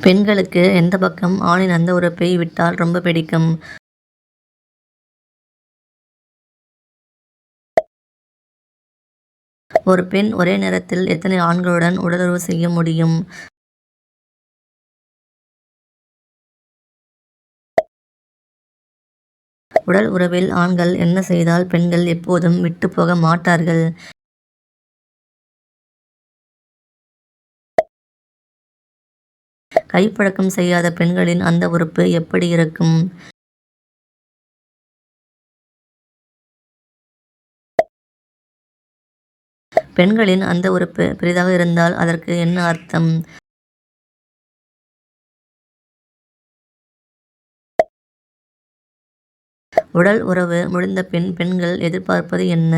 பெண்களுக்கு எந்த பக்கம் ஆணின் அந்த உறுப்பை விட்டால் ரொம்ப பிடிக்கும்? ஒரு பெண் ஒரே நேரத்தில் எத்தனை ஆண்களுடன் உடலுறவு செய்ய முடியும்? உடல் உறவில் ஆண்கள் என்ன செய்தால் பெண்கள் எப்போதும் விட்டு போக மாட்டார்கள்? கைப்பழக்கம் செய்யாத பெண்களின் அந்த உறுப்பு எப்படி இருக்கும்? பெண்களின் அந்த உறுப்பு பெரிதாக இருந்தால் அதற்கு என்ன அர்த்தம்? உடல் உறவு முடிந்த பின் பெண்கள் எதிர்பார்ப்பது என்ன?